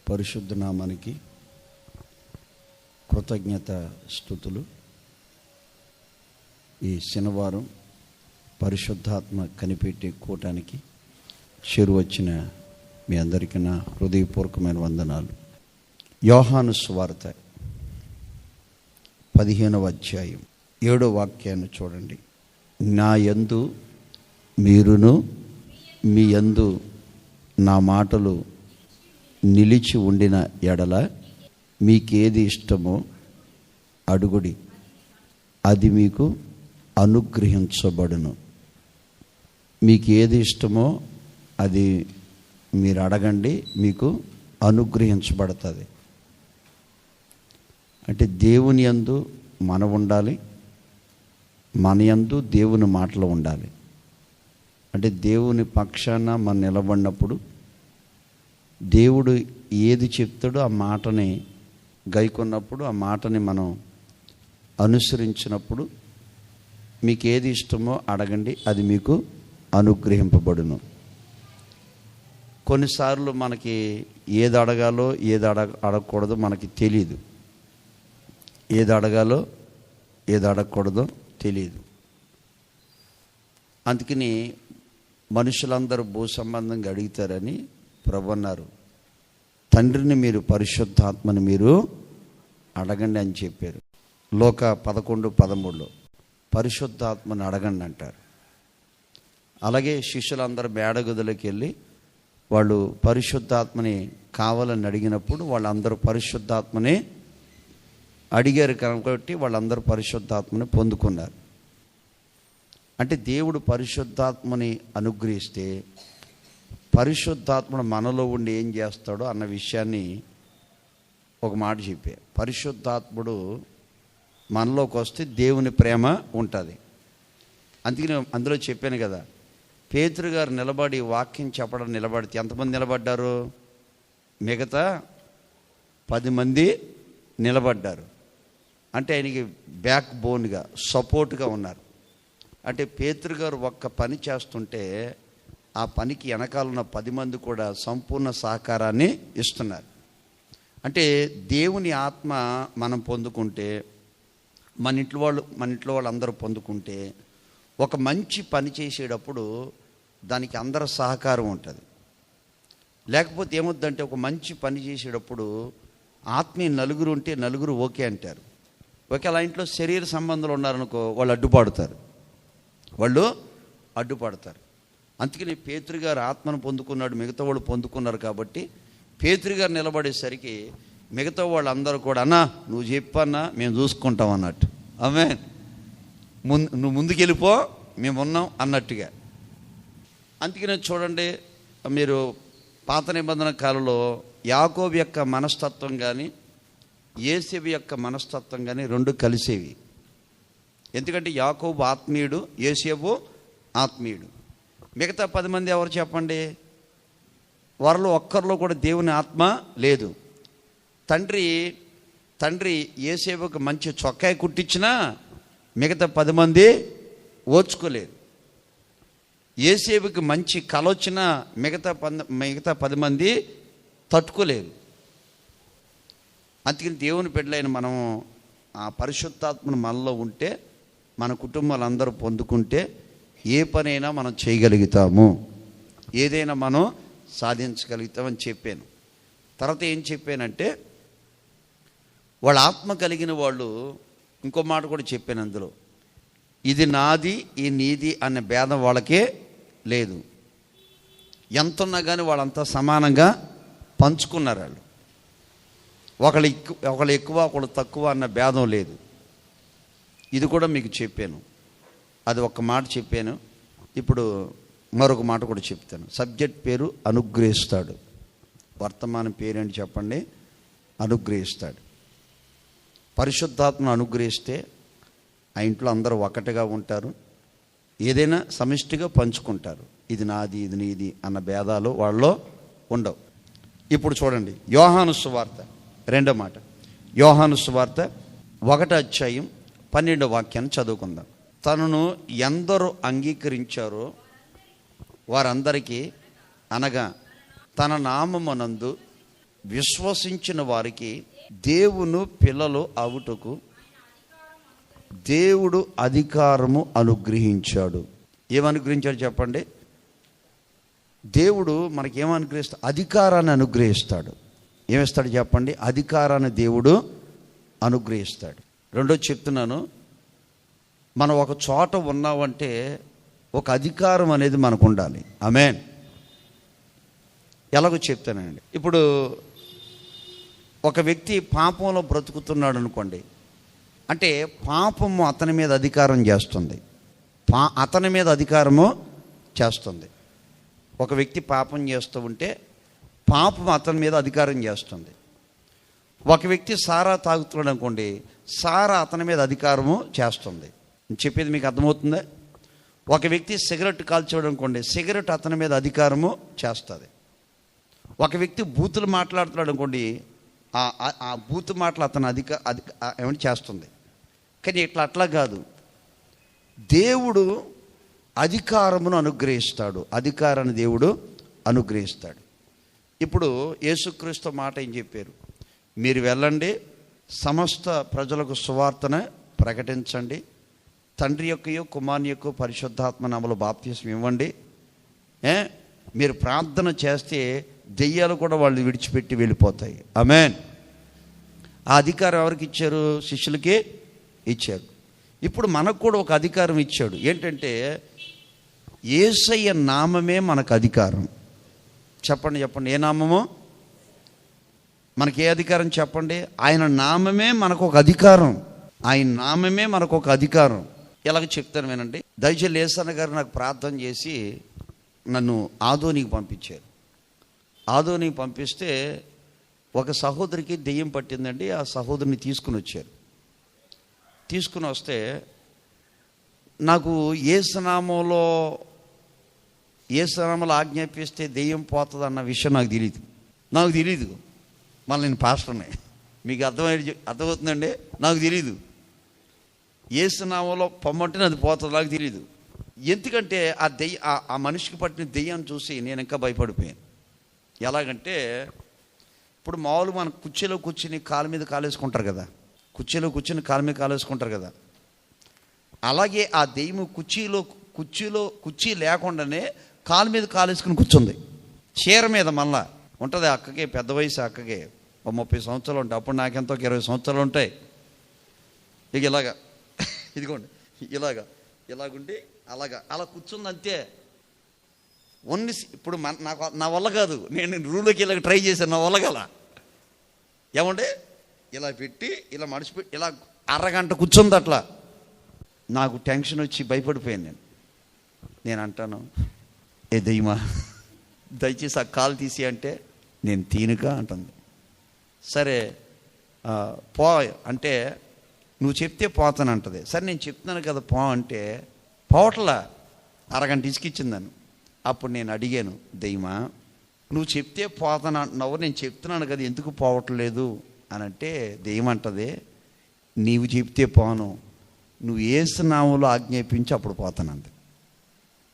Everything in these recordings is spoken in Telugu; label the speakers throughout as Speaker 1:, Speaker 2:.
Speaker 1: పరిశుద్ధ నామానికి కృతజ్ఞత స్తుతులు. ఈ శనివారం పరిశుద్ధాత్మ కనిపెట్టే కూటానికి చేరువచ్చిన మీ అందరికీ నా హృదయపూర్వకమైన వందనాలు. యోహాను సువార్త 15వ అధ్యాయం 7వ వాక్యాన్ని చూడండి. నా యందు మీరును మీ యందు నా మాటలు నిలిచి ఉండిన ఎడల మీకేది ఇష్టమో అడుగుడి, అది మీకు అనుగ్రహించబడును. మీకు ఏది ఇష్టమో అది మీరు అడగండి, మీకు అనుగ్రహించబడుతుంది. అంటే దేవుని యందు మనం ఉండాలి, మన యందు దేవుని మాటలు ఉండాలి. అంటే దేవుని పక్షాన మనం నిలబడినప్పుడు దేవుడు ఏది చెప్తాడో ఆ మాటని గైకొన్నప్పుడు, ఆ మాటని మనం అనుసరించినప్పుడు మీకు ఏది ఇష్టమో అడగండి, అది మీకు అనుగ్రహింపబడును. కొన్నిసార్లు మనకి ఏది అడగాలో ఏది అడగకూడదో మనకి తెలియదు. ఏది అడగాలో ఏది అడగకూడదో తెలియదు. అందుకని మనుషులందరూ భూ సంబంధంగా అడుగుతారని ప్రభు అన్నారు, తండ్రిని మీరు పరిశుద్ధాత్మని మీరు అడగండి అని చెప్పారు. లోక 11:13 పరిశుద్ధాత్మని అడగండి అంటారు. అలాగే శిష్యులందరూ మేడగదిలోకి వెళ్ళి వాళ్ళు పరిశుద్ధాత్మని కావాలని అడిగినప్పుడు వాళ్ళందరూ పరిశుద్ధాత్మని అడిగారు కాబట్టి వాళ్ళందరూ పరిశుద్ధాత్మని పొందుకున్నారు. అంటే దేవుడు పరిశుద్ధాత్మని అనుగ్రహిస్తే పరిశుద్ధాత్మను మనలో ఉండి ఏం చేస్తాడో అన్న విషయాన్ని ఒక మాట చెప్పారు. పరిశుద్ధాత్ముడు మనలోకి వస్తే దేవుని ప్రేమ ఉంటుంది. అందుకని అందులో చెప్పాను కదా, పేతురు గారు నిలబడి వాక్యం చెప్పడం నిలబడితే ఎంతమంది నిలబడ్డారు? మిగతా 10 మంది నిలబడ్డారు. అంటే ఆయనకి బ్యాక్ బోన్గా సపోర్ట్గా ఉన్నారు. అంటే పేతురు గారు ఒక్క పని చేస్తుంటే ఆ పనికి వెనకాలన్న 10 మంది కూడా సంపూర్ణ సహకారాన్ని ఇస్తున్నారు. అంటే దేవుని ఆత్మ మనం పొందుకుంటే, మన ఇంట్లో వాళ్ళు అందరూ పొందుకుంటే ఒక మంచి పని చేసేటప్పుడు దానికి అందరి సహకారం ఉంటుంది. లేకపోతే ఏమొద్దంటే ఒక మంచి పని చేసేటప్పుడు ఆత్మీయ నలుగురు ఉంటే నలుగురు ఓకే అంటారు. ఒకవేళ ఇంట్లో శరీర సంబంధాలు ఉన్నారనుకో వాళ్ళు అడ్డుపడతారు. అందుకని పేతురు గారు ఆత్మను పొందుకున్నాడు, మిగతా వాళ్ళు పొందుకున్నారు. కాబట్టి పేతురు గారు నిలబడేసరికి మిగతా వాళ్ళందరూ కూడా అన్నా నువ్వు చెప్పన్నా మేము చూసుకుంటాం అన్నట్టు. ఆమేన్. నువ్వు ముందుకెళ్ళిపో, మేము ఉన్నాం అన్నట్టుగా. అందుకనే చూడండి, మీరు పాత నిబంధన కాలంలో యాకోబు యొక్క మనస్తత్వం కానీ యోసేపు యొక్క మనస్తత్వం కానీ రెండు కలిసేవి. ఎందుకంటే యాకోబు ఆత్మీయుడు, యోసేపు ఆత్మీయుడు. మిగతా 10 మంది ఎవరు చెప్పండి? వారిలో ఒక్కరిలో కూడా దేవుని ఆత్మ లేదు. తండ్రి యోసేపుకి మంచి చొక్కాయి కుట్టించినా మిగతా 10 మంది ఓర్చుకోలేరు. యోసేపుకి మంచి కల వచ్చినా మిగతా 10 మంది తట్టుకోలేరు. అందుకని దేవుని బిడ్డలైన మనం ఆ పరిశుద్ధాత్మను మనలో ఉంటే, మన కుటుంబాలందరూ పొందుకుంటే ఏ పనైనా మనం చేయగలుగుతాము, ఏదైనా మనం సాధించగలుగుతామని చెప్పాను. తర్వాత ఏం చెప్పానంటే, వాళ్ళ ఆత్మ కలిగిన వాళ్ళు ఇంకో మాట కూడా చెప్పాను అందులో, ఇది నాది ఈ నీది అనే భేదం వాళ్ళకే లేదు. ఎంత ఉన్నా కానీ వాళ్ళంతా సమానంగా పంచుకున్నారు. వాళ్ళు ఒకళ్ళు ఎక్కువ ఒకళ్ళు తక్కువ అన్న భేదం లేదు. ఇది కూడా మీకు చెప్పాను. అది ఒక మాట చెప్పాను. ఇప్పుడు మరొక మాట కూడా చెప్తాను. సబ్జెక్ట్ పేరు అనుగ్రహిస్తాడు. వర్తమానం పేరేంటి చెప్పండి? అనుగ్రహిస్తాడు. పరిశుద్ధాత్మను అనుగ్రహిస్తే ఆ ఇంట్లో అందరూ ఒకటిగా ఉంటారు, ఏదైనా సమిష్టిగా పంచుకుంటారు. ఇది నాది ఇది నీది అన్న భేదాలు వాళ్ళలో ఉండవు. ఇప్పుడు చూడండి, యోహాను సువార్త 2వ మాట. యోహాను సువార్త 1వ అధ్యాయం 12వ వాక్యాన్ని చదువుకుందాం. తనను ఎందరూ అంగీకరించారో వారందరికీ, అనగా తన నామమునందు విశ్వసించిన వారికి దేవుని పిల్లలు అవుటకు దేవుడు అధికారము అనుగ్రహించాడు. ఏమనుగ్రహించాడు చెప్పండి? దేవుడు మనకి ఏమనుగ్రహిస్తాడు? అధికారాన్ని అనుగ్రహిస్తాడు. ఏమిస్తాడు చెప్పండి? అధికారాన్ని దేవుడు అనుగ్రహిస్తాడు. రెండో చెప్తున్నాను, మనం ఒక చోట ఉన్నామంటే ఒక అధికారం అనేది మనకు ఉండాలి. ఆమేన్. ఎలాగో చెప్తానండి. ఇప్పుడు ఒక వ్యక్తి పాపంలో బ్రతుకుతున్నాడు అనుకోండి, అంటే పాపము అతని మీద అధికారం చేస్తుంది, అతని మీద అధికారము చేస్తుంది. ఒక వ్యక్తి పాపం చేస్తూ ఉంటే పాపం అతని మీద అధికారం చేస్తుంది. ఒక వ్యక్తి సారా తాగుతున్నాడు అనుకోండి, సారా అతని మీద అధికారము చేస్తుంది. చెప్పేది మీకు అర్థమవుతుందా? ఒక వ్యక్తి సిగరెట్ కాల్చాడు అనుకోండి, సిగరెట్ అతని మీద అధికారము చేస్తుంది. ఒక వ్యక్తి బూతులు మాట్లాడుతున్నాడు అనుకోండి, ఆ బూతు మాటలు అతను ఏమైనా చేస్తుంది. కానీ అట్లా కాదు, దేవుడు అధికారమును అనుగ్రహిస్తాడు. అధికారాన్ని దేవుడు అనుగ్రహిస్తాడు. ఇప్పుడు యేసుక్రీస్తు మాట ఏం చెప్పారు? మీరు వెళ్ళండి, సమస్త ప్రజలకు సువార్తను ప్రకటించండి, తండ్రి యొక్కయో కుమారుని యొక్క పరిశుద్ధాత్మ నామములో బాప్తిస్మం ఇవ్వండి. మీరు ప్రార్థన చేస్తే దెయ్యాలు కూడా వాళ్ళు విడిచిపెట్టి వెళ్ళిపోతాయి. ఆమేన్. ఆ అధికారం ఎవరికి ఇచ్చారు? శిష్యులకే ఇచ్చారు. ఇప్పుడు మనకు కూడా ఒక అధికారం ఇచ్చాడు. ఏంటంటే యేసయ్య నామమే మనకు అధికారం. చెప్పండి చెప్పండి, ఏ నామము? మనకి ఏ అధికారం చెప్పండి? ఆయన నామమే మనకు ఒక అధికారం. ఆయన నామమే మనకు ఒక అధికారం. ఎలాగ చెప్తాను వినండి. దయచేసి లేసన్న గారు నాకు ప్రార్థన చేసి నన్ను ఆదోనికి పంపించారు. ఆదోనికి పంపిస్తే ఒక సహోదరికి దెయ్యం పట్టిందండి. ఆ సహోదరిని తీసుకుని వచ్చారు. తీసుకుని వస్తే నాకు యేసునామంలో ఆజ్ఞాపిస్తే దెయ్యం పోతుంది అన్న విషయం నాకు తెలీదు. మళ్ళీ నేను పాస్టర్నే, మీకు అర్థమవుతుందండి. నాకు తెలీదు యేసునామంలో పొమ్మంటే అది పోతుంది, నాకు తెలీదు. ఎందుకంటే ఆ మనిషికి పట్టిన దెయ్యాన్ని చూసి నేను ఇంకా భయపడిపోయాను. ఎలాగంటే ఇప్పుడు మామూలుగా మన కుర్చీలో కూర్చుని కాలు మీద కాలేసుకుంటారు కదా, కుర్చీలో కూర్చుని కాలు మీద కాలేసుకుంటారు కదా, అలాగే ఆ దెయ్యం కుర్చీ లేకుండానే కాలు మీద కాలేసుకుని కూర్చుంది. చీర మీద మళ్ళా ఉంటుంది. అక్కకే పెద్ద వయసు, అక్కకే 30 సంవత్సరాలు ఉంటాయి. అప్పుడు నాకెంతో 20 సంవత్సరాలు ఉంటాయి. ఇక ఇలాగా ఇదిగోండి, ఇలాగుండి అలా కూర్చుంది అంతే. ఇప్పుడు నా వల్ల కాదు, నేను రూమ్లోకి ఇలాగ ట్రై చేశాను, నా వల్ల కాల. ఏమంటే ఇలా పెట్టి ఇలా మడిచిపెట్టి ఇలా అరగంట కూర్చుంది అట్లా. నాకు టెన్షన్ వచ్చి భయపడిపోయాను. నేను అంటాను, ఏ దయ్యమా దయచేసి ఆ కాలు తీసి అంటే నేను తీనుక అంటుంది. సరే పో అంటే నువ్వు చెప్తే పోతానంటది. సరే నేను చెప్తున్నాను కదా పో అంటే పోవట్లా. అరగంట ఇసుకిచ్చిందాను. అప్పుడు నేను అడిగాను, దయ్యమా నువ్వు చెప్తే పోతాను అంటున్నావు, నేను చెప్తున్నాను కదా ఎందుకు పోవట్లేదు అని అంటే దెయ్యం అంటది, నీవు చెప్తే పోను, నువ్వు యేసు నామములో ఆజ్ఞాపించి అప్పుడు పోతానంది.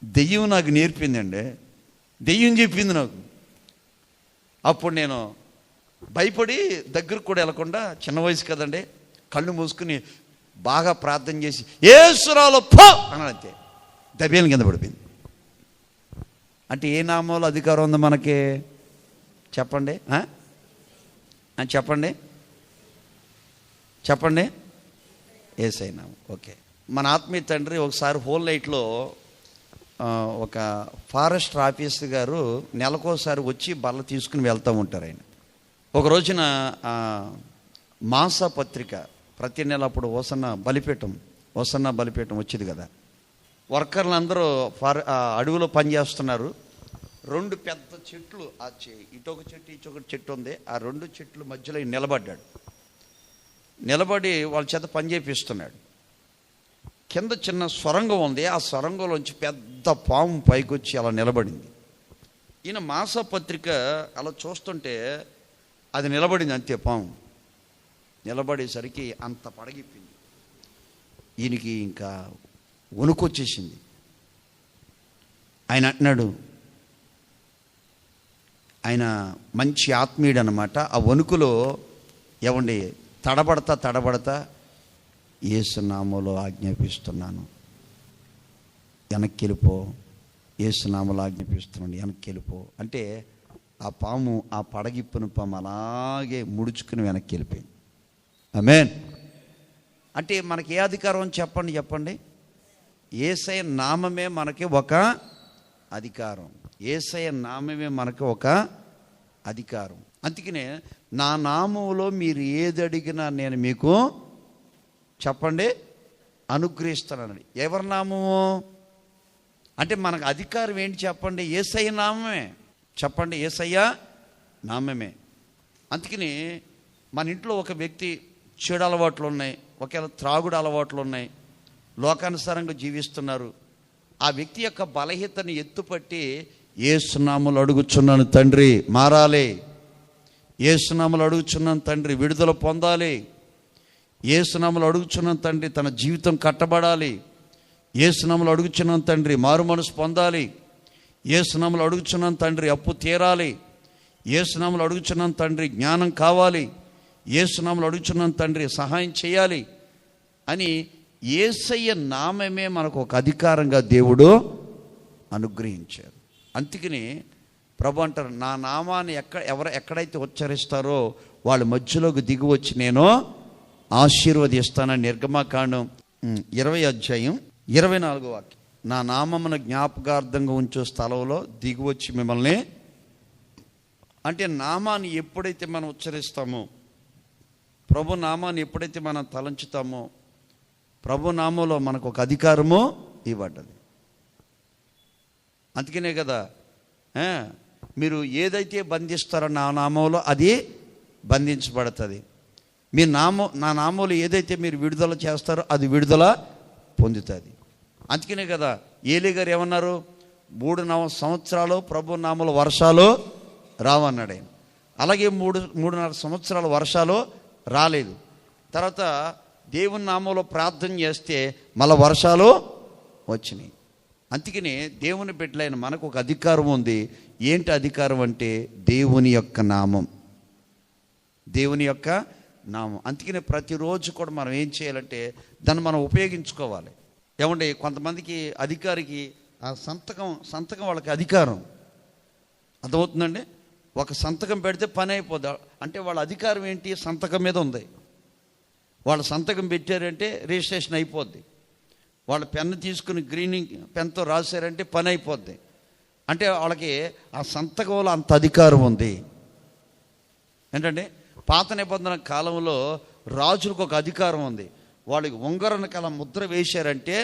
Speaker 1: దెయ్యం నాకు నేర్పిందండి, దెయ్యం చెప్పింది నాకు. అప్పుడు నేను భయపడి దగ్గరకు కూడా వెళ్ళకుండా, చిన్న వయసు కదండి, కళ్ళు మూసుకుని బాగా ప్రార్థన చేసి యేసు నామములో పో అన్నాడంతే. దెయ్యం కింద పడిపోయింది. అంటే ఏ నామంలో అధికారం ఉంది మనకి చెప్పండి? చెప్పండి యేసయ్య నామం. ఓకే. మన ఆత్మీయ తండ్రి ఒకసారి హోల్ నైట్లో ఒక ఫారెస్ట్ ఆఫీసర్ గారు నెలకోసారి వచ్చి బల్ల తీసుకుని వెళ్తూ ఉంటారు. ఆయన ఒక రోజున మాసపత్రిక ప్రతి నెల అప్పుడు ఓసన్న బలిపీఠం వచ్చేది కదా. వర్కర్లు అందరూ అడవిలో పనిచేస్తున్నారు. 2 పెద్ద చెట్లు, ఇటొక చెట్టు ఉంది. ఆ 2 చెట్లు మధ్యలో నిలబడి వాళ్ళ చేత పని చేపిస్తున్నాడు. కింద చిన్న సొరంగం ఉంది. ఆ సొరంగంలోంచి పెద్ద పాము పైకి వచ్చి అలా నిలబడింది. ఈయన మాసపత్రిక అలా చూస్తుంటే అది నిలబడింది అంతే. పాము నిలబడేసరికి అంత పడగిప్పింది. ఈయనకి ఇంకా వణుకొచ్చేసింది. ఆయన అంటున్నాడు, ఆయన మంచి ఆత్మీయుడు అనమాట. ఆ వణుకులో ఏమండి తడబడతా యేసు నామములో ఆజ్ఞాపిస్తున్నాను, వెనక్కి వెళ్ళిపో, యేసు నామములో ఆజ్ఞాపిస్తున్నాను, వెనక్కి వెళ్ళిపో అంటే ఆ పాము, ఆ పడగిప్పున పాము అలాగే ముడుచుకుని వెనక్కి వెళ్ళిపోయింది. ఆమేన్. అంటే మనకి ఏ అధికారం చెప్పండి. యేసయ్య నామమే మనకి ఒక అధికారం. యేసయ్య నామమే మనకి ఒక అధికారం. అందుకనే నా నామములో మీరు ఏది అడిగినా నేను మీకు చెప్పండి అనుగ్రహిస్తానని. ఎవరి నామము అంటే మనకు అధికారం ఏంటి చెప్పండి? యేసయ్య నామమే. చెప్పండి, యేసయ్య నామమే. అందుకని మన ఇంట్లో ఒక వ్యక్తి చెడు అలవాట్లు ఉన్నాయి, ఒకవేళ త్రాగుడు అలవాట్లు ఉన్నాయి, లోకానుసారంగా జీవిస్తున్నారు. ఆ వ్యక్తి యొక్క బలహీనతను ఎత్తుపట్టి యేసు నామములో అడుగుచున్నాను తండ్రి మారాలి, యేసు నామములో అడుగుచున్నాను తండ్రి విడుదల పొందాలి, యేసు నామములో అడుగుచున్నాను తండ్రి తన జీవితం కట్టబడాలి, యేసు నామములో అడుగుచున్నాను తండ్రి మారు మనసు పొందాలి, యేసు నామములో అడుగుచున్నాను తండ్రి అప్పు తీరాలి, యేసు నామములో అడుగుచున్నాను తండ్రి జ్ఞానం కావాలి, యేసు నామములో అడుగుచున్నాను తండ్రి సహాయం చేయాలి అని యేసయ్య నామమే మనకు ఒక అధికారంగా దేవుడు అనుగ్రహించారు. అందుకని ప్రభు అంటారు, నా నామాన్ని ఎక్కడైతే ఉచ్చరిస్తారో వాళ్ళ మధ్యలోకి దిగి వచ్చి నేను ఆశీర్వదిస్తానని. నిర్గమకాండం 20 వాక్యం. నా నామమును జ్ఞాపకార్థంగా ఉంచే స్థలంలో దిగి వచ్చి మిమ్మల్ని, అంటే నామాన్ని ఎప్పుడైతే మనం ఉచ్చరిస్తామో, ప్రభు నామాన్ని ఎప్పుడైతే మనం తలంచుతామో, ప్రభు నామంలో మనకు ఒక అధికారము ఇవ్వబడ్డది. అందుకనే కదా మీరు ఏదైతే బంధిస్తారో నా నామంలో అది బంధించబడుతుంది. మీ నా నామంలో ఏదైతే మీరు విడుదల చేస్తారో అది విడుదల పొందుతుంది. అందుకనే కదా ఏలీ గారు ఏమన్నారు? 3 సంవత్సరాలు ప్రభు నామంలో వర్షాలు రావన్నాడు ఆయన. అలాగే 3.5 సంవత్సరాలు వర్షాలు రాలేదు. తర్వాత దేవుని నామంలో ప్రార్థన చేస్తే మళ్ళీ వర్షాలు వచ్చినాయి. అందుకని దేవుని బిడ్డలైన మనకు ఒక అధికారం ఉంది. ఏంటి అధికారం అంటే దేవుని యొక్క నామం, దేవుని యొక్క నామం. అందుకని ప్రతిరోజు కూడా మనం ఏం చేయాలంటే దాన్ని మనం ఉపయోగించుకోవాలి. ఏమంటే కొంతమందికి అధికారికి ఆ సంతకం వాళ్ళకి అధికారం అర్థమవుతుందండి. ఒక సంతకం పెడితే పని అయిపోద్ది. అంటే వాళ్ళ అధికారం ఏంటి? సంతకం మీద ఉంది. వాళ్ళ సంతకం పెట్టారంటే రిజిస్ట్రేషన్ అయిపోద్ది. వాళ్ళ పెన్ను తీసుకుని గ్రీనింగ్ పెన్తో రాశారంటే పని అయిపోద్ది. అంటే వాళ్ళకి ఆ సంతకంలో అంత అధికారం ఉంది. ఏంటంటే పాత నిబంధన కాలంలో రాజులకు ఒక అధికారం ఉంది. వాళ్ళకి ఉంగరం కల ముద్ర వేశారంటే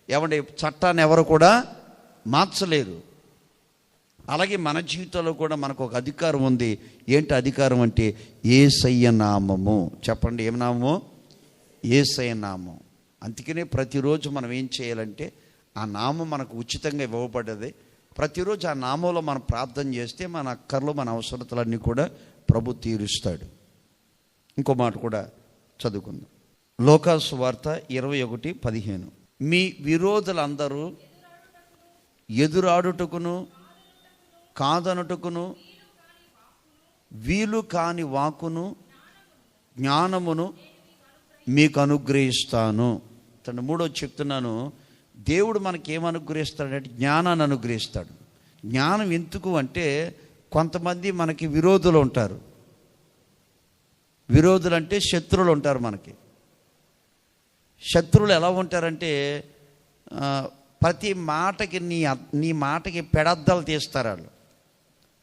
Speaker 1: ఏమంటే చట్టాన్ని ఎవరు కూడా మార్చలేరు. అలాగే మన జీవితంలో కూడా మనకు ఒక అధికారం ఉంది. ఏంటి అధికారం అంటే యేసయ్య నామము. చెప్పండి, ఏం నామము? యేసయ్య నామం. అందుకనే ప్రతిరోజు మనం ఏం చేయాలంటే ఆ నామం మనకు ఉచితంగా ఇవ్వబడ్డది. ప్రతిరోజు ఆ నామంలో మనం ప్రార్థన చేస్తే మన అక్కర్లు మన అవసరతలన్నీ కూడా ప్రభు తీరుస్తాడు. ఇంకో మాట కూడా చదువుకుందాం. లోకాసు వార్త 21:15. మీ విరోధులందరూ ఎదురాడుటకును కాదనుటకును వీలు కాని వాకును జ్ఞానమును మీకు అనుగ్రహిస్తాను. తను 3వ చెప్తున్నాను. దేవుడు మనకి ఏమనుగ్రహిస్తాడంటే జ్ఞానాన్ని అనుగ్రహిస్తాడు. జ్ఞానం ఎందుకు అంటే కొంతమంది మనకి విరోధులు ఉంటారు. విరోధులు అంటే శత్రువులు ఉంటారు మనకి. శత్రువులు ఎలా ఉంటారంటే ప్రతి మాటకి నీ మాటకి పెడద్దలు తీస్తారు వాళ్ళు.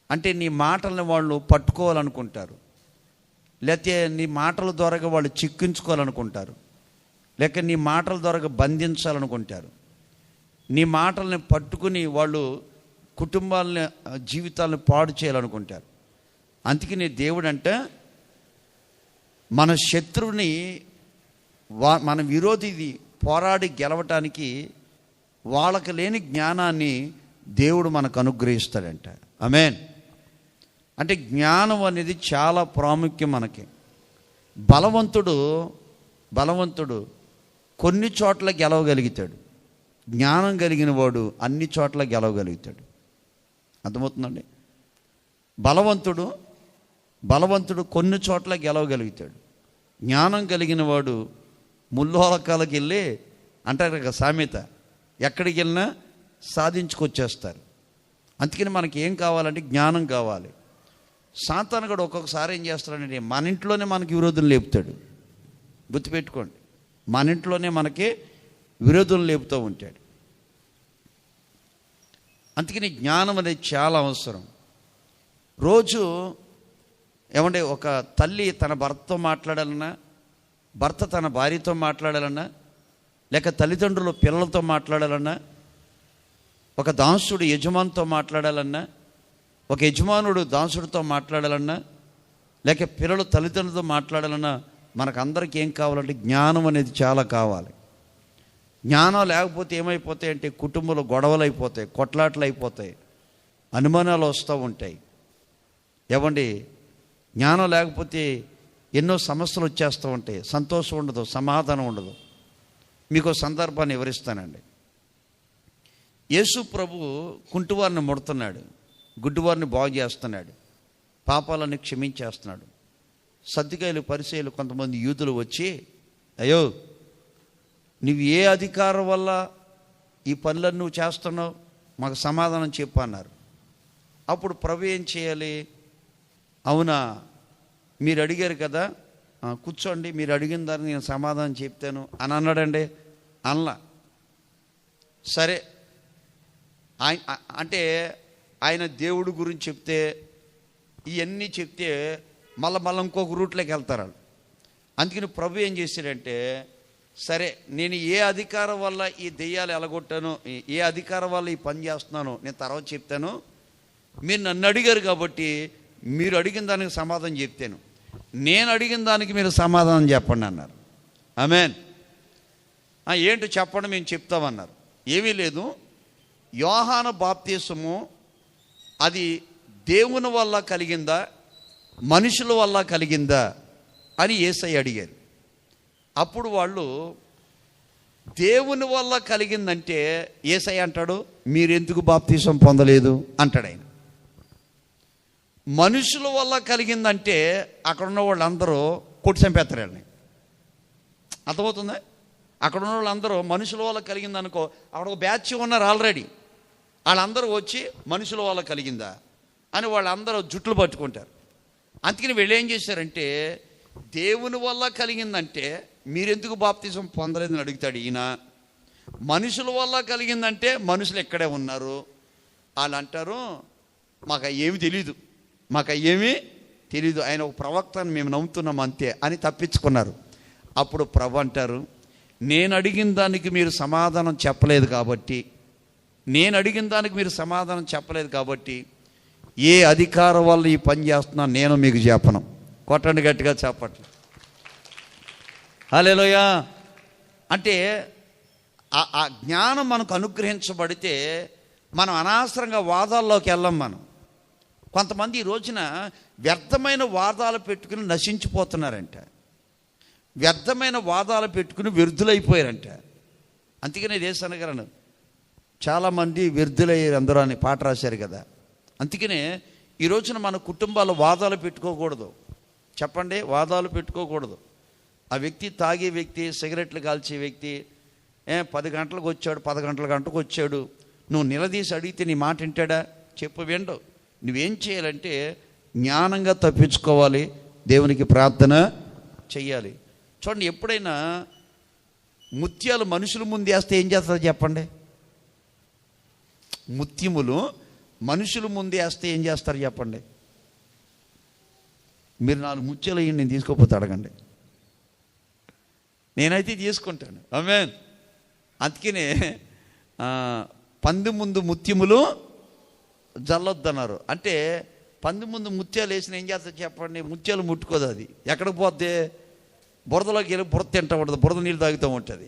Speaker 1: అంటే నీ మాటలను వాళ్ళు పట్టుకోవాలనుకుంటారు, లేకపోతే నీ మాటల ద్వారా వాళ్ళు చిక్కించుకోవాలనుకుంటారు, లేక నీ మాటల ద్వారా బంధించాలనుకుంటారు. నీ మాటల్ని పట్టుకుని వాళ్ళు కుటుంబాలని జీవితాలను పాడు చేయాలనుకుంటారు. అందుకని దేవుడు అంటే మన శత్రువుని మన విరోధిది పోరాడి గెలవటానికి వాళ్ళకి లేని జ్ఞానాన్ని దేవుడు మనకు అనుగ్రహిస్తాడంట. ఆమేన్. అంటే జ్ఞానం అనేది చాలా ప్రాముఖ్యం మనకి. బలవంతుడు కొన్ని చోట్ల గెలవగలుగుతాడు. జ్ఞానం కలిగిన వాడు అన్ని చోట్ల గెలవగలుగుతాడు. అర్థమవుతుందండి? బలవంతుడు కొన్ని చోట్ల గెలవగలుగుతాడు. జ్ఞానం కలిగిన వాడు ముల్లోకాలకు వెళ్ళి అంటారు కదా సామెత, ఎక్కడికి వెళ్ళినా సాధించుకొచ్చేస్తారు. అందుకని మనకి ఏం కావాలంటే జ్ఞానం కావాలి. సాతాను కూడా ఒక్కొక్కసారి ఏం చేస్తాడంటే మన ఇంట్లోనే మనకి విరోధం లేపుతాడు. గుర్తుపెట్టుకోండి, మన ఇంట్లోనే మనకి విరోధం లేపుతూ ఉంటాడు. అందుకని జ్ఞానం అనేది చాలా అవసరం. రోజు ఏమంటే ఒక తల్లి తన భర్తతో మాట్లాడాలన్నా, భర్త తన భార్యతో మాట్లాడాలన్నా, లేక తల్లిదండ్రులు పిల్లలతో మాట్లాడాలన్నా, ఒక దాసుడు యజమానితో మాట్లాడాలన్నా, ఒక యజమానుడు దాసుడితో మాట్లాడాలన్నా, లేక పిల్లలు తల్లిదండ్రులతో మాట్లాడాలన్నా, మనకందరికీ ఏం కావాలంటే జ్ఞానం అనేది చాలా కావాలి. జ్ఞానం లేకపోతే ఏమైపోతాయి అంటే కుటుంబంలో గొడవలు అయిపోతాయి, కొట్లాటలు అయిపోతాయి, అనుమానాలు వస్తూ ఉంటాయి. ఏమండి, జ్ఞానం లేకపోతే ఎన్నో సమస్యలు వచ్చేస్తూ ఉంటాయి. సంతోషం ఉండదు, సమాధానం ఉండదు. మీకు సందర్భాన్ని వివరిస్తానండి. యేసు ప్రభు కుంటివారిని ముడుతున్నాడు, గుడ్డివారిని బాగు చేస్తున్నాడు, పాపాలను క్షమించేస్తున్నాడు. సద్దుకాయలు పరిసయ్యులు కొంతమంది యూదులు వచ్చి, అయ్యో నువ్వు ఏ అధికారం వల్ల ఈ పనులను నువ్వు చేస్తున్నావు, మాకు సమాధానం చెప్పు అన్నారు. అప్పుడు ప్రభు ఏం చేయాలి? అవునా, మీరు అడిగారు కదా, కూర్చోండి, మీరు అడిగిన దాన్ని నేను సమాధానం చెప్తాను అని అన్నాడండి. అనలా. సరే, అంటే ఆయన దేవుడు గురించి చెప్తే, ఇవన్నీ చెప్తే మళ్ళీ ఇంకొక రూట్లోకి వెళ్తారు. అందుకని ప్రభు ఏం చేశాడంటే, సరే నేను ఏ అధికారం వల్ల ఈ దెయ్యాలు ఎలగొట్టాను, ఏ అధికారం వల్ల ఈ పని చేస్తున్నాను నేను తర్వాత చెప్తాను. మీరు నన్ను అడిగారు కాబట్టి మీరు అడిగిన దానికి సమాధానం చెప్తాను, నేను అడిగిన దానికి మీరు సమాధానం చెప్పండి అన్నారు. ఆమేన్. ఏంటో చెప్పండి, మేము చెప్తామన్నారు. ఏమీ లేదు, యోహాను బాప్తిసము అది దేవుని వల్ల కలిగిందా మనుషుల వల్ల కలిగిందా అని యేసయ్య అడిగారు. అప్పుడు వాళ్ళు దేవుని వల్ల కలిగిందంటే యేసయ్య అంటాడు, మీరెందుకు బాప్తిసం పొందలేదు అంటాడు ఆయన. మనుషుల వల్ల కలిగిందంటే అక్కడ ఉన్న వాళ్ళందరూ కొట్టి చంపేస్తారండి. అర్థమవుతుందా? అక్కడ ఉన్న వాళ్ళందరూ మనుషుల వల్ల కలిగిందనుకో, అక్కడ ఒక బ్యాచ్ ఉన్నారు ఆల్రెడీ, వాళ్ళందరూ వచ్చి మనుషుల వల్ల కలిగిందా అని వాళ్ళందరూ జుట్లు పట్టుకుంటారు. అందుకని వీళ్ళు ఏం చేశారంటే, దేవుని వల్ల కలిగిందంటే మీరెందుకు బాప్తిసం పొందలేదని అడుగుతాడు ఈయన. మనుషుల వల్ల కలిగిందంటే మనుషులు ఎక్కడే ఉన్నారు. వాళ్ళు అంటారు, మాకు ఏమి తెలీదు, ఆయన ఒక ప్రవక్తని మేము నమ్ముతున్నాం అంతే అని తప్పించుకున్నారు. అప్పుడు ప్రభు అంటారు, నేను అడిగిన దానికి మీరు సమాధానం చెప్పలేదు కాబట్టి ఏ అధికారం వల్ల ఈ పని చేస్తున్నా నేను మీకు చెప్పను. కొట్టండి గట్టిగా చెప్పట్లు. హల్లెలూయా. అంటే ఆ జ్ఞానం మనకు అనుగ్రహించబడితే మనం అనవసరంగా వాదాల్లోకి వెళ్ళం. కొంతమంది ఈ రోజున వ్యర్థమైన వాదాలు పెట్టుకుని నశించిపోతున్నారంట, వ్యర్థమైన వాదాలు పెట్టుకుని వ్యర్థులైపోయారంట. అందుకనే దేశాన గారు చాలామంది వ్యర్థులయ్యారు అందరూ అని పాట రాశారు కదా. అందుకనే ఈ రోజున మన కుటుంబాలు వాదాలు పెట్టుకోకూడదు. చెప్పండి, వాదాలు పెట్టుకోకూడదు. ఆ వ్యక్తి తాగే వ్యక్తి, సిగరెట్లు కాల్చే వ్యక్తి 10 గంటలకు వచ్చాడు, 10 గంటలకు వచ్చాడు, నువ్వు నిలదీసి అడిగితే నీ మాట వింటాడా? చెప్పు, విండు. నువ్వేం చేయాలంటే జ్ఞానంగా తప్పించుకోవాలి, దేవునికి ప్రార్థన చెయ్యాలి. చూడండి, ఎప్పుడైనా ముత్యాలు మనుషుల ముందు వేస్తే ఏం చేస్తారు చెప్పండి? ముత్యములు మనుషుల ముందు వేస్తే ఏం చేస్తారు చెప్పండి? మీరు 4 ముత్యాలు అయ్యి నేను తీసుకోకపోతే అడగండి, నేనైతే తీసుకుంటాను. ఆమేన్. అందుకనే పంది ముందు ముత్యములు జల్లొద్దన్నారు. అంటే పంది ముందు ముత్యాలు వేసిన ఏం చేస్తారు చెప్పండి? ముత్యాలు ముట్టుకోదు, అది ఎక్కడికి పోతే బురదలోకి వెళ్ళి బురద తింటూ ఉంటుంది, బురద నీళ్ళు తాగుతూ ఉంటుంది.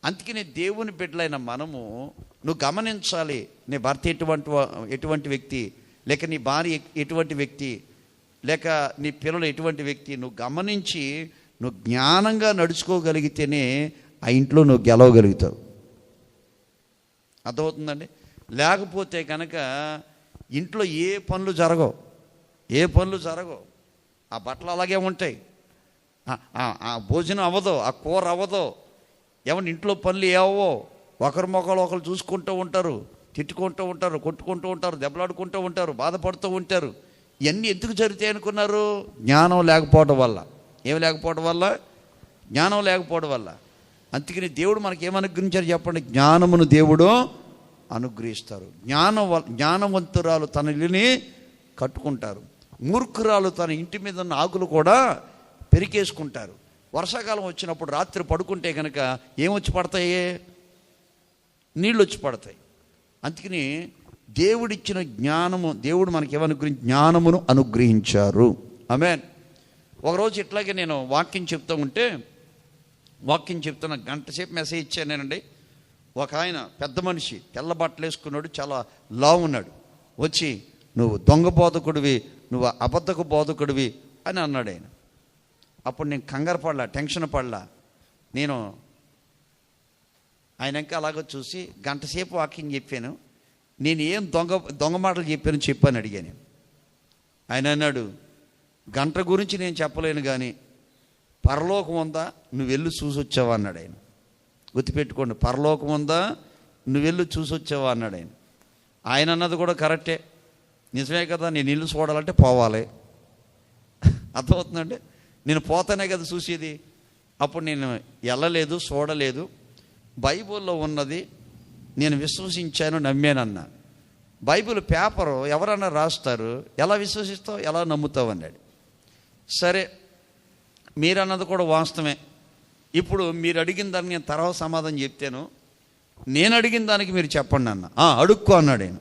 Speaker 1: అందుకని దేవుని బిడ్డలైన మనము నువ్వు గమనించాలి, నీ భర్త ఎటువంటి వ్యక్తి, లేక నీ భార్య ఎటువంటి వ్యక్తి, లేక నీ పిల్లలు ఎటువంటి వ్యక్తి, నువ్వు గమనించి నువ్వు జ్ఞానంగా నడుచుకోగలిగితేనే ఆ ఇంట్లో నువ్వు గెలవగలుగుతావు. అర్థమవుతుందండి? లేకపోతే కనుక ఇంట్లో ఏ పనులు జరగవు. ఏ పనులు జరగవు, ఆ బట్టలు అలాగే ఉంటాయి, ఆ భోజనం అవ్వదు, ఆ కూర అవ్వదు, ఏమన్నా ఇంట్లో పనులు ఏవో, ఒకరి మొక్కలు ఒకరు చూసుకుంటూ ఉంటారు, తిట్టుకుంటూ ఉంటారు, కొట్టుకుంటూ ఉంటారు, దెబ్బలాడుకుంటూ ఉంటారు, బాధపడుతూ ఉంటారు. ఇవన్నీ ఎందుకు జరుగుతాయి అనుకున్నారు? జ్ఞానం లేకపోవడం వల్ల. ఏమి లేకపోవడం వల్ల? జ్ఞానం లేకపోవడం వల్ల. అందుకని దేవుడు మనకి ఏమనుగ్రహించారు చెప్పండి? జ్ఞానమును దేవుడు అనుగ్రహిస్తారు. జ్ఞానవంతురాలు తన ఇల్లుని కట్టుకుంటారు, మూర్ఖురాలు తన ఇంటి మీద ఉన్న ఆకులు కూడా పెరికేసుకుంటారు. వర్షాకాలం వచ్చినప్పుడు రాత్రి పడుకుంటే కనుక ఏమొచ్చి పడతాయి? నీళ్ళు వచ్చి పడతాయి. అందుకని దేవుడిచ్చిన జ్ఞానము, దేవుడు మనకి ఏమనుగ్రహించి జ్ఞానమును అనుగ్రహించారు. ఆమేన్. ఒకరోజు ఇట్లాగే నేను వాక్యం చెప్తున్న గంట సేపు మెసేజ్ ఇచ్చానేనండి. ఒక ఆయన పెద్ద మనిషి, తెల్ల బట్టలు వేసుకున్నాడు, చాలా లావు ఉన్నాడు. వచ్చి నువ్వు దొంగ బోధకుడివి, నువ్వు అబద్ధకు బోధకుడివి అని అన్నాడు ఆయన. అప్పుడు నేను కంగారు పడలా, టెన్షన్ పడలా. నేను ఆయన ఇంకా అలాగో చూసి గంట సేపు వాక్యం చెప్పాను. నేను ఏం దొంగ మాటలు చెప్పాను అడిగాను. ఆయన అన్నాడు, గంట గురించి నేను చెప్పలేను కానీ పరలోకం ఉందా, నువ్వు వెళ్ళి చూసొచ్చావా అన్నాడు ఆయన. గుర్తుపెట్టుకోండి, పరలోకం ఉందా, నువ్వు వెళ్ళి చూసొచ్చావా అన్నాడు ఆయన. ఆయన అన్నది కూడా కరెక్టే, నిజమే కదా. నేను ఇల్లు చూడాలంటే పోవాలి, అర్థమవుతుందండి. నేను పోతానే కదా చూసేది. అప్పుడు నేను వెళ్ళలేదు, చూడలేదు. బైబిల్లో ఉన్నది నేను విశ్వసించాను, నమ్మానన్నా. బైబిల్ పేపరు ఎవరన్నా రాస్తారు, ఎలా విశ్వసిస్తావు, ఎలా నమ్ముతావు అన్నాడు. సరే, మీరన్నది కూడా వాస్తవమే. ఇప్పుడు మీరు అడిగిన దానికి నేను తర్వాత సమాధానం చెప్తాను, నేను అడిగిన దానికి మీరు చెప్పండి అన్న. అడుక్కో అన్నాడు ఆయన.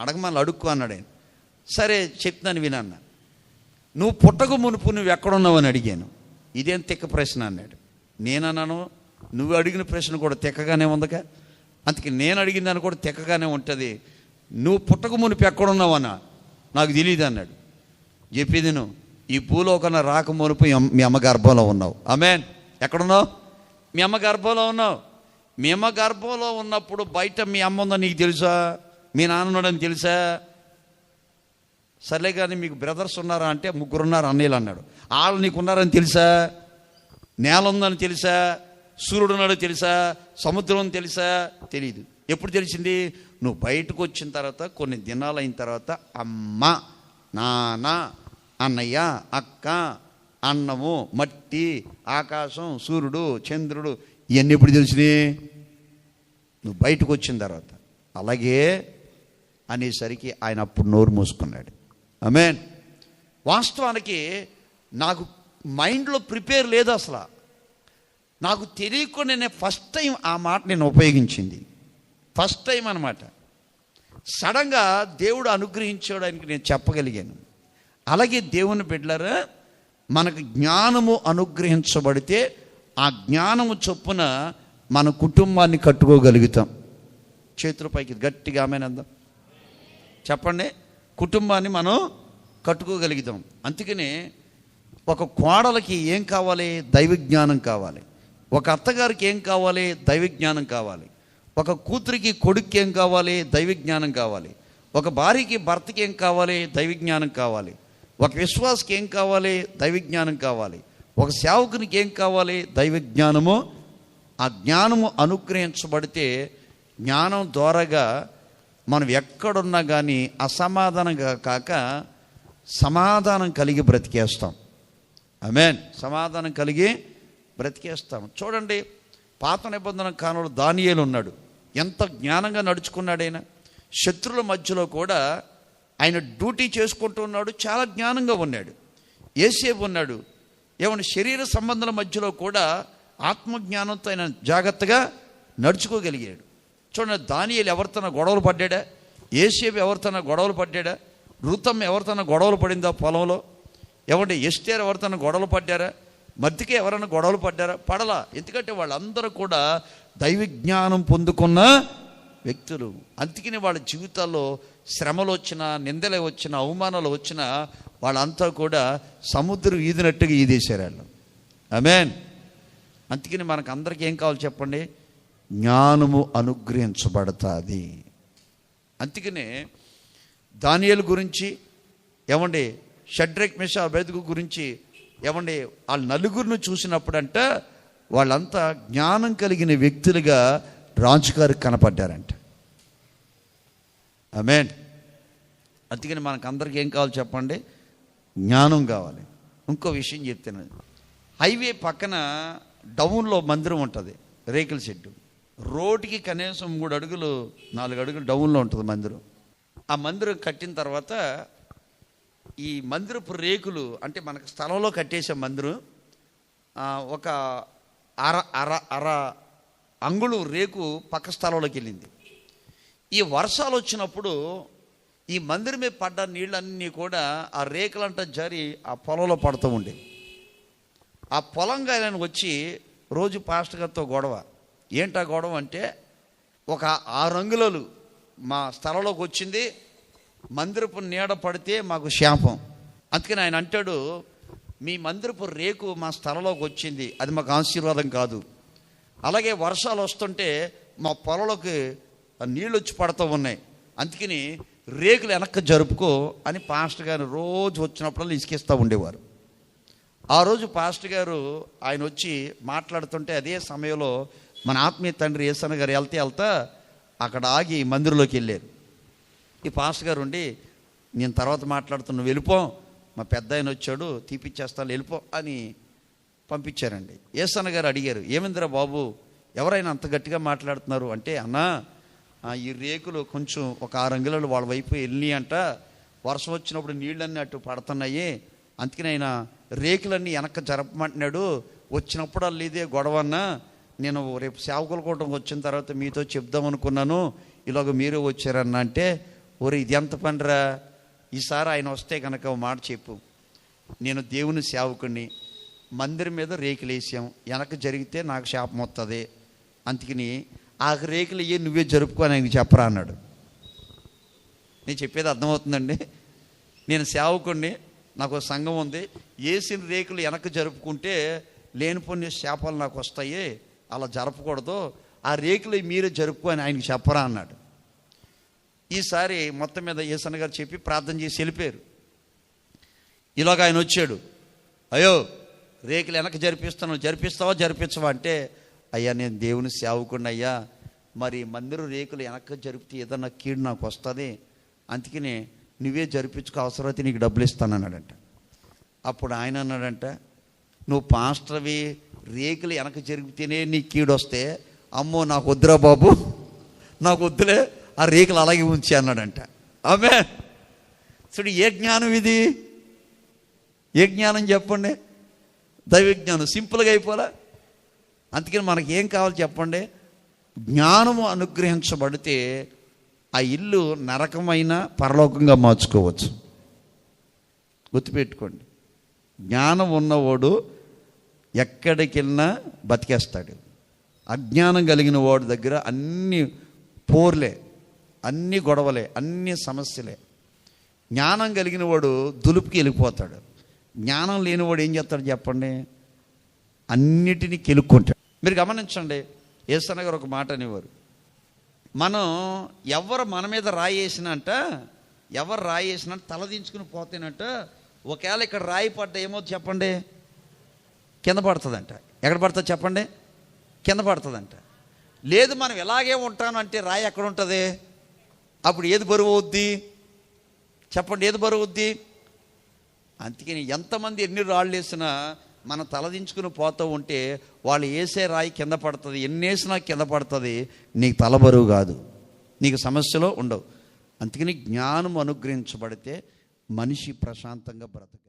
Speaker 1: అడగమని అడుక్కో అన్నాడు ఆయన. సరే చెప్తాను వినన్న. నువ్వు పుట్టక మునుపు నువ్వు ఎక్కడున్నావు అని అడిగాను. ఇదేం తిక్క ప్రశ్న అన్నాడు. నేనన్నాను, నువ్వు అడిగిన ప్రశ్న కూడా తిక్కగానే ఉందిగా, అందుకే నేను అడిగిన దాన్ని కూడా తిక్కగానే ఉంటుంది. నువ్వు పుట్టక మునుపు ఎక్కడున్నావు అన్నా, నాకు తెలియదు అన్నాడు. చెప్పేది నువ్వు ఈ భూలోకన రాక మునుపు మీ అమ్మ గర్భంలో ఉన్నావు. ఆమేన్. ఎక్కడున్నావు? మీ అమ్మ గర్భంలో ఉన్నావు. మీ అమ్మ గర్భంలో ఉన్నప్పుడు బయట మీ అమ్మ ఉందని నీకు తెలుసా? మీ నాన్న ఉన్నాడని తెలుసా? సర్లే కానీ మీకు బ్రదర్స్ ఉన్నారా అంటే 3 ఉన్నారు అన్నయ్యలు అన్నాడు. వాళ్ళు నీకు ఉన్నారని తెలుసా? నేల ఉందని తెలుసా? సూర్యుడు ఉన్నాడో తెలుసా? సముద్రం తెలుసా? తెలీదు. ఎప్పుడు తెలిసింది? నువ్వు బయటకు వచ్చిన తర్వాత కొన్ని దినాలు అయిన తర్వాత అమ్మ, నాన్న, అన్నయ్య, అక్క, అన్నము, మట్టి, ఆకాశం, సూర్యుడు, చంద్రుడు, ఇవన్నీ ఎప్పుడు తెలిసినాయి? నువ్వు బయటకు వచ్చిన తర్వాత. అలాగే అనేసరికి ఆయన అప్పుడు నోరు మూసుకున్నాడు. ఆమేన్. వాస్తవానికి నాకు మైండ్లో ప్రిపేర్ లేదు అసలు. నాకు తెలియకుండా నేను ఫస్ట్ టైం ఆ మాట నేను ఉపయోగించింది. ఫస్ట్ టైం అన్నమాట. సడన్గా దేవుడు అనుగ్రహించడానికి నేను చెప్పగలిగాను. అలాగే దేవుని బిడ్డలారా, మనకు జ్ఞానము అనుగ్రహించబడితే ఆ జ్ఞానము చొప్పున మన కుటుంబాన్ని కట్టుకోగలుగుతాం. చేతుల పైకి గట్టిగా ఆమేన్ అందాం. చెప్పండి. కుటుంబాన్ని మనం కట్టుకోగలుగుతాం. అందుకనే ఒక కోడలకి ఏం కావాలి? దైవ జ్ఞానం కావాలి. ఒక అత్తగారికి ఏం కావాలి? దైవ జ్ఞానం కావాలి. ఒక కూతురికి కొడుక్కి ఏం కావాలి? దైవ జ్ఞానం కావాలి. ఒక భార్యకి భర్తకి ఏం కావాలి? దైవ జ్ఞానం కావాలి. ఒక విశ్వాసకి ఏం కావాలి? దైవ జ్ఞానం కావాలి. ఒక సేవకునికి ఏం కావాలి? దైవ జ్ఞానము. ఆ జ్ఞానము అనుగ్రహించబడితే జ్ఞానం ద్వారాగా మనం ఎక్కడున్నా కానీ అసమాధానంగా కాక సమాధానం కలిగి బ్రతికేస్తాం. ఆమేన్. సమాధానం కలిగి బ్రతికేస్తాం. చూడండి, పాత నిబంధన కాలంలో దానియేలు ఉన్నాడు. ఎంత జ్ఞానంగా నడుచుకున్నాడు ఆయన. శత్రుల మధ్యలో కూడా ఆయన డ్యూటీ చేసుకుంటూ ఉన్నాడు, చాలా జ్ఞానంగా ఉన్నాడు. యేసేపు ఉన్నాడు. ఏమన్నా శరీర సంబంధాల మధ్యలో కూడా ఆత్మజ్ఞానంతో ఆయన జాగ్రత్తగా నడుచుకోగలిగాడు. చూడండి, దానియేలు ఎవరితోనో గొడవలు పడ్డాడా? యేసేపు ఎవరితోనో గొడవలు పడ్డాడా? రుతమ్మ ఎవరితోనో గొడవలు పడిందా పొలంలో? ఏమంటే ఎస్తేరు ఎవరితోనో గొడవలు పడ్డారా? మధ్యకే ఎవరైనా గొడవలు పడ్డారా? పడలా. ఎందుకంటే వాళ్ళందరూ కూడా దైవ జ్ఞానం పొందుకున్న వ్యక్తులు. అందుకని వాళ్ళ జీవితాల్లో శ్రమలు వచ్చినా, నిందలు వచ్చినా, అవమానాలు వచ్చినా వాళ్ళంతా కూడా సముద్రం ఈదినట్టుగా ఈదేశారు వాళ్ళు. ఆమేన్. అందుకని మనకు అందరికీ ఏం కావాలి చెప్పండి? జ్ఞానము అనుగ్రహించబడుతుంది. అందుకనే దానియేలు గురించి ఏమండి షడ్రక్ మెషా అబేద్గో గురించి ఏమండి ఆ నలుగురిని చూసినప్పుడంట వాళ్ళంతా జ్ఞానం కలిగిన వ్యక్తులుగా రాజుగారికి కనపడ్డారంట. ఆమేన్. అందుకని మనకు అందరికి ఏం కావాలి చెప్పండి? జ్ఞానం కావాలి. ఇంకో విషయం చెప్తాను. హైవే పక్కన డౌన్లో మందిరం ఉంటుంది, రేకుల షెడ్డు. రోడ్డుకి కనీసం 3 అడుగులు 4 అడుగులు డౌన్లో ఉంటుంది మందిరం. ఆ మందిరం కట్టిన తర్వాత ఈ మందిరపు రేకులు అంటే మనకు స్థలంలో కట్టేసే మందిరం ఒక అర అంగుళం రేకు పక్క స్థలంలోకి వెళ్ళింది. ఈ వర్షాలు వచ్చినప్పుడు ఈ మందిరం మీద పడ్డ నీళ్ళన్నీ కూడా ఆ రేకులంట జారి ఆ పొలంలో పడుతూ ఉండే. ఆ పొలంగా ఆయన వచ్చి రోజు పాస్టర్ గారితో గొడవ. ఏంటా గొడవ అంటే, ఒక 6 అంగుళాలు మా స్థలంలోకి వచ్చింది, మందిరపు నీడ పడితే మాకు శాపం. అందుకని ఆయన అంటాడు, మీ మందిరపు రేకు మా స్థలంలోకి వచ్చింది, అది మాకు ఆశీర్వాదం కాదు. అలాగే వర్షాలు వస్తుంటే మా పొలంలోకి నీళ్ళు వచ్చి పడుతూ ఉన్నాయి, అందుకని రేకులు వెనక్కి జరుపుకో అని పాస్టర్ గారు రోజు వచ్చినప్పుడు ఇసుకిస్తూ ఉండేవారు. ఆ రోజు పాస్టర్ గారు ఆయన వచ్చి మాట్లాడుతుంటే అదే సమయంలో మన ఆత్మీయ తండ్రి యేసన్న గారు వెళ్తా అక్కడ ఆగి మందిరంలోకి వెళ్ళారు. ఈ పాస్టర్ గారు ఉండి, నేను తర్వాత మాట్లాడుతున్నా, వెళ్ళిపో, మా పెద్ద ఆయన వచ్చాడు తీపిచ్చేస్తాను వెళ్ళిపో అని పంపించారండి. యేసన్న గారు అడిగారు, ఏమైందిరా బాబు, ఎవరైనా అంత గట్టిగా మాట్లాడుతున్నారు అంటే, అన్నా ఈ రేకులు కొంచెం ఒక 6 అంగుళాలు వాళ్ళ వైపు వెళ్ళి అంట, వర్షం వచ్చినప్పుడు నీళ్ళన్నీ అటు పడుతున్నాయి, అందుకని ఆయన రేకులన్నీ వెనక్కి జరపమంటున్నాడు, వచ్చినప్పుడు వాళ్ళు ఇదే గొడవన్నా, నేను రేపు సేవకుల కూటమికి వచ్చిన తర్వాత మీతో చెప్దాం అనుకున్నాను, ఇలాగ మీరే వచ్చారన్న అంటే, ఒరే ఇది ఎంత పనిరా, ఈసారి ఆయన వస్తే కనుక ఒక మాట చెప్పు, నేను దేవుని సేవకుడిని, మందిరం మీద రేకులు వేసాం, వెనక్కి జరిగితే నాకు శాపం వస్తుంది, అందుకని ఆ రేకులు ఇవి నువ్వే జరుపుకో అని ఆయనకి చెప్పరా అన్నాడు. నేను చెప్పేది అర్థమవుతుందండి? నేను సేవకుడిని, నాకు సంఘం ఉంది, వేసిన రేకులు వెనక్కి జరుపుకుంటే లేనిపోని శాపాలు నాకు వస్తాయి, అలా జరపకూడదు, ఆ రేకులు మీరే జరుపుకో అని ఆయనకి చెప్పరా అన్నాడు. ఈసారి మొత్తం మీద యేసన్న గారు చెప్పి ప్రార్థన చేసి వెళ్ళిపోయారు. ఇలాగ ఆయన వచ్చాడు, అయ్యో రేకులు వెనక్కి జరిపిస్తావా జరిపించవా అంటే, అయ్యా నేను దేవుని సేవకుడిని అయ్యా, మరి మందిరం రేకులు వెనక్కి జరిపితే ఏదన్నా కీడు నాకు వస్తుంది, అందుకని నువ్వే జరిపించుకో, అవసరమైతే నీకు డబ్బులు ఇస్తాను అన్నాడంట. అప్పుడు ఆయన అన్నాడంట, నువ్వు పాస్టర్వి, రేకులు వెనక్కి జరిపితేనే నీ కీడు వస్తే, అమ్మో నాకు వద్దురా బాబు, నాకు వద్దులే, ఆ రేకులు అలాగే ఉంచి అన్నాడంట. ఆమేన్. చూడు ఏ జ్ఞానం ఇది, ఏ జ్ఞానం చెప్పండి? దైవ జ్ఞానం. సింపుల్గా అయిపోలా. అందుకని మనకి ఏం కావాలి చెప్పండి? జ్ఞానము అనుగ్రహించబడితే ఆ ఇల్లు నరకమైన పరలోకంగా మార్చుకోవచ్చు. గుర్తుపెట్టుకోండి, జ్ఞానం ఉన్నవాడు ఎక్కడికి వెళ్ళినా బతికేస్తాడు. అజ్ఞానం కలిగిన వాడి దగ్గర అన్ని పోర్లే, అన్ని గొడవలే, అన్ని సమస్యలే. జ్ఞానం కలిగిన వాడు దులుపుకి వెళ్ళిపోతాడు. జ్ఞానం లేనివాడు ఏం చేస్తాడు చెప్పండి? అన్నిటినీ కెలుక్కుంటాడు. మీరు గమనించండి, యేసన్న గారు ఒక మాట అనేవారు, మనం ఎవరు మన మీద రాయి వేసినంట తలదించుకుని పోతేనంట, ఒకవేళ ఇక్కడ రాయి పడ్డ ఏమో చెప్పండి, కింద పడుతుందంట. ఎక్కడ పడుతుంది చెప్పండి? కింద పడుతుందంట. లేదు మనం ఎలాగే ఉంటాను అంటే రాయి ఎక్కడ ఉంటుంది? అప్పుడు ఏది బరువు అవుద్ది చెప్పండి? ఏది బరువు అవుద్ది? అందుకని ఎంతమంది ఎన్ని రాళ్ళు వేసినా మనం తలదించుకుని పోతూ ఉంటే వాళ్ళు వేసే రాయి కింద పడుతుంది, ఎన్ని వేసినా కింద పడుతుంది, నీకు తల బరువు కాదు, నీకు సమస్యలో ఉండవు. అందుకని జ్ఞానం అనుగ్రహించబడితే మనిషి ప్రశాంతంగా బ్రతక